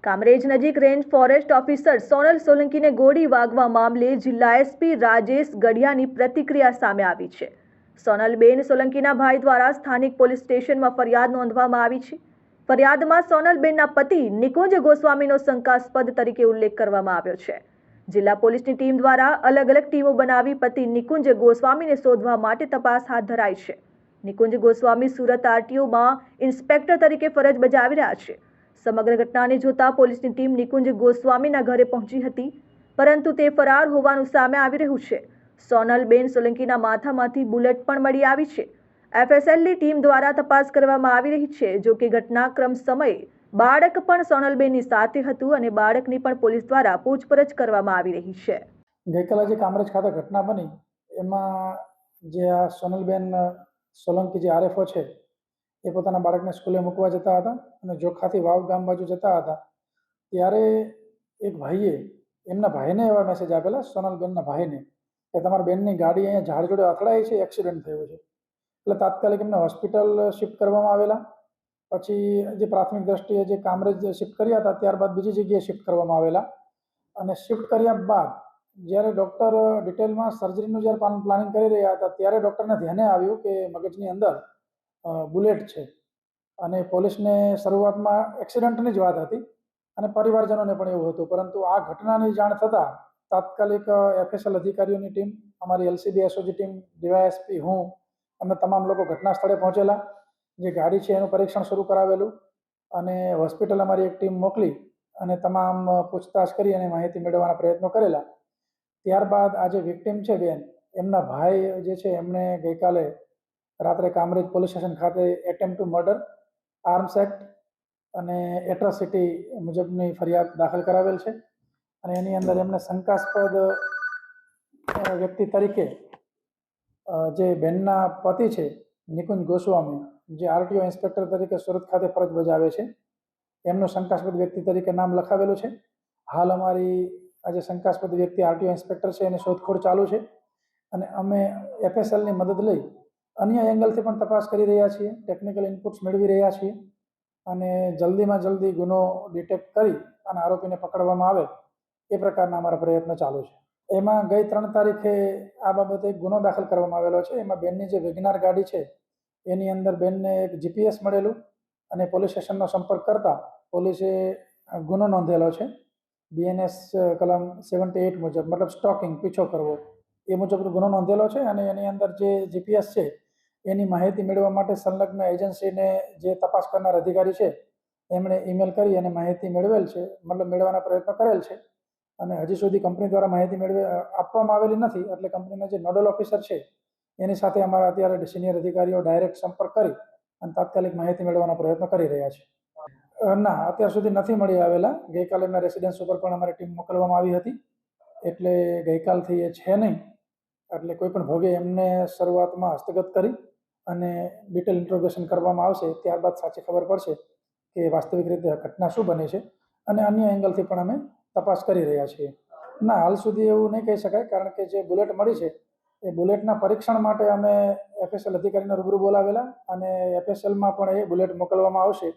કામરેજ નજીક range forest officer Sonal સોલંકીને ગોળી વાગવા મામલે જિલ્લા એસપી રાજેશ ગઢિયાની પ્રતિક્રિયા સામે આવી છે। સોનલબેન સોલંકીના ભાઈ દ્વારા સ્થાનિક પોલીસ સ્ટેશનમાં ફરિયાદ નોંધવામાં આવી છે। ફરિયાદમાં સોનલબેનના પતિ નિકુંજ ગોસ્વામીનો શંકાસ્પદ તરીકે ઉલ્લેખ કરવામાં આવ્યો છે। જિલ્લા પોલીસની ટીમ દ્વારા અલગ અલગ ટીમો બનાવી પતિ નિકુંજ ગોસ્વામીને શોધવા માટે તપાસ હાથ ધરાઈ છે। નિકુંજ ગોસ્વામી સુરત આરટીઓમાં ઇન્સ્પેક્ટર તરીકે ફરજ બજાવી રહ્યા છે। સમગ્ર ઘટનાને જોતા પોલીસની ટીમ નિકુંજ ગોસ્વામીના ઘરે પહોંચી હતી, પરંતુ તે ફરાર હોવાનું સામે આવી રહ્યું છે। સોનલબેન સોલંકીના માથામાંથી બુલેટ પણ મળી આવી છે। એફએસએલની ટીમ દ્વારા તપાસ કરવામાં આવી રહી છે। જો કે ઘટનાક્રમ સમયે બાળક પણ સોનલબેનની સાથે હતું અને બાળકની પણ પોલીસ દ્વારા પૂછપરછ કરવામાં આવી રહી છે। ગઈકાલે જે કામરેજ ખાતે ઘટના બની એમાં જે આ સોનલબેન સોલંકી જે આરએફઓ છે એ પોતાના બાળકને સ્કૂલે મૂકવા જતા હતા અને જોખાથી વાવ ગામ બાજુ જતા હતા ત્યારે એક ભાઈએ એમના ભાઈને એવા મેસેજ આપેલા સોનલબેનના ભાઈને કે તમારા બેનની ગાડી અહીંયા ઝાડ જોડે અથડાઈ છે, એક્સિડન્ટ થયો છે। એટલે તાત્કાલિક એમને હોસ્પિટલ શિફ્ટ કરવામાં આવેલા। પછી જે પ્રાથમિક દ્રષ્ટિએ જે કામરેજ શિફ્ટ કર્યા હતા ત્યારબાદ બીજી જગ્યાએ શિફ્ટ કરવામાં આવેલા અને શિફ્ટ કર્યા બાદ જ્યારે ડૉક્ટર ડિટેલમાં સર્જરીનું જ્યારે પ્લાનિંગ કરી રહ્યા હતા ત્યારે ડૉક્ટરને ધ્યાને આવ્યું કે મગજની અંદર બુલેટ છે અને પોલીસને શરૂઆતમાં એક્સિડન્ટની જ વાત હતી અને પરિવારજનોને પણ એવું હતું, પરંતુ આ ઘટનાની જાણ થતાં તાત્કાલિક એફએસએલ અધિકારીઓની ટીમ, અમારી એલસીબી એસઓજી ટીમ, ડીવાયએસપી, હું અમે તમામ લોકો ઘટના સ્થળે પહોંચેલા। જે ગાડી છે એનું પરીક્ષણ શરૂ કરાવેલું અને હોસ્પિટલ અમારી એક ટીમ મોકલી અને તમામ પૂછતાછ કરી અને માહિતી મેળવવાના પ્રયત્નો કરેલા। ત્યારબાદ આ જે વિક્ટિમ છે બેન, એમના ભાઈ જે છે એમણે ગઈકાલે રાત્રે કામરેજ પોલીસ સ્ટેશન ખાતે attempt two murder, arms act અને એટ્રોસિટી મુજબની ફરિયાદ દાખલ કરાવેલ છે અને એની અંદર એમને શંકાસ્પદ વ્યક્તિ તરીકે જે બેનના પતિ છે નિકુંજ ગોસ્વામી, જે આરટીઓ ઇન્સ્પેક્ટર તરીકે સુરત ખાતે ફરજ બજાવે છે, એમનું શંકાસ્પદ વ્યક્તિ તરીકે નામ લખાવેલું છે। હાલ અમારી આ જે શંકાસ્પદ વ્યક્તિ આરટીઓ ઇન્સ્પેક્ટર છે એની શોધખોળ ચાલુ છે અને અમે એફએસએલની મદદ લઈ અન્ય એંગલથી પણ તપાસ કરી રહ્યા છીએ, ટેકનિકલ ઇનપુટ્સ મેળવી રહ્યા છીએ અને જલ્દીમાં જલ્દી ગુનો ડિટેક્ટ કરી અને આરોપીને પકડવામાં આવે એ પ્રકારના અમારા પ્રયત્નો ચાલુ છે। એમાં ગઈ 3 તારીખે આ બાબતે એક ગુનો દાખલ કરવામાં આવેલો છે। એમાં બેનની જે વેગનાર ગાડી છે એની અંદર બેનને એક જીપીએસ મળેલું અને પોલીસ સ્ટેશનનો સંપર્ક કરતા પોલીસે ગુનો નોંધેલો છે બીએનએસ કલમ 78 મુજબ, મતલબ સ્ટોકિંગ, પીછો કરવો એ મુજબનો ગુનો નોંધેલો છે અને એની અંદર જે જીપીએસ છે એની માહિતી મેળવવા માટે સંલગ્ન એજન્સીને જે તપાસ કરનાર અધિકારી છે એમણે ઈમેલ કરી અને માહિતી મેળવેલ છે, મતલબ મેળવવાના પ્રયત્નો કરેલ છે અને હજી સુધી કંપની દ્વારા માહિતી આપવામાં આવેલી નથી। એટલે કંપનીના જે નોડલ ઓફિસર છે એની સાથે અમારા અત્યારે સિનિયર અધિકારીઓ ડાયરેક્ટ સંપર્ક કરી અને તાત્કાલિક માહિતી મેળવવાના પ્રયત્નો કરી રહ્યા છે। ના, અત્યાર સુધી નથી મળી આવેલા। ગઈકાલે એમના રેસિડેન્સ ઉપર પણ અમારી ટીમ મોકલવામાં આવી હતી, એટલે ગઈકાલથી એ છે નહીં, એટલે કોઈ પણ ભોગે એમને શરૂઆતમાં હસ્તગત કરી અને ડિટેલ ઇન્ટ્રોગેશન કરવામાં આવશે, ત્યારબાદ સાચી ખબર પડશે કે વાસ્તવિક રીતે ઘટના શું બની છે અને અન્ય એંગલથી પણ અમે તપાસ કરી રહ્યા છીએ। ના, હાલ સુધી એવું નહીં કહી શકાય, કારણ કે જે બુલેટ મળી છે એ બુલેટના પરીક્ષણ માટે અમે એફએસએલ અધિકારીને રૂબરૂ બોલાવેલા અને એફએસએલમાં પણ એ બુલેટ મોકલવામાં આવશે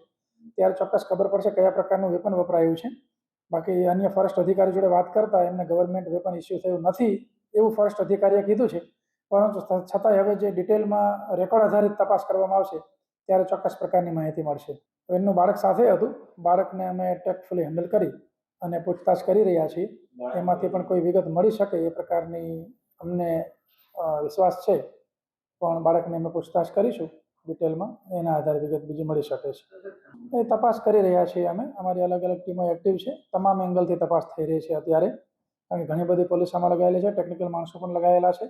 ત્યારે ચોક્કસ ખબર પડશે કયા પ્રકારનું વેપન વપરાયું છે। બાકી અન્ય ફોરેસ્ટ અધિકારી જોડે વાત કરતા એમને ગવર્મેન્ટ વેપન ઇસ્યુ થયું નથી એવું ફોરેસ્ટ અધિકારીએ કીધું છે, પરંતુ છતાંય હવે જે ડિટેલમાં રેકોર્ડ આધારિત તપાસ કરવામાં આવશે ત્યારે ચોક્કસ પ્રકારની માહિતી મળશે। એમનું બાળક સાથે હતું, બાળકને અમે ટેક્ટફુલી હેન્ડલ કરી અને પૂછતાછ કરી રહ્યા છીએ। એમાંથી પણ કોઈ વિગત મળી શકે એ પ્રકારની અમને વિશ્વાસ છે, પણ બાળકને અમે પૂછતાછ કરીશું ડિટેલમાં, એના આધારે વિગત બીજી મળી શકે છે। એ તપાસ કરી રહ્યા છીએ અમે, અમારી અલગ અલગ ટીમો એક્ટિવ છે, તમામ એંગલથી તપાસ થઈ રહી છે અત્યારે, કારણ કે ઘણી બધી પોલીસ આમાં લગાવેલી છે, ટેકનિકલ માણસો પણ લગાવેલા છે,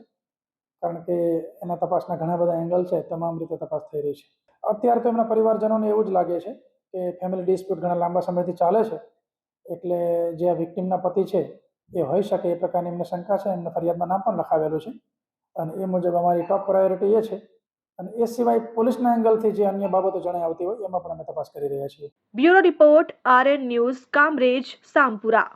કારણ કે એના તપાસના ઘણા બધા એંગલ છે, તમામ રીતે તપાસ થઈ રહી છે। અત્યારે તો એમના પરિવારજનોને એવું જ લાગે છે કે ફેમિલી ડિસ્પ્યુટ ઘણા લાંબા સમયથી ચાલે છે, એટલે જે આ વિક્ટિમના પતિ છે એ હોઈ શકે એ પ્રકારની એમને શંકા છે। એમને ફરિયાદમાં નામ પણ લખાવેલું છે અને એ મુજબ અમારી ટોપ પ્રાયોરિટી એ છે અને એ સિવાય પોલીસના એંગલથી જે અન્ય બાબતો જણાઈ આવતી હોય એમાં પણ અમે તપાસ કરી રહ્યા છીએ। Bureau report, RN news, Kamrej, Sampura.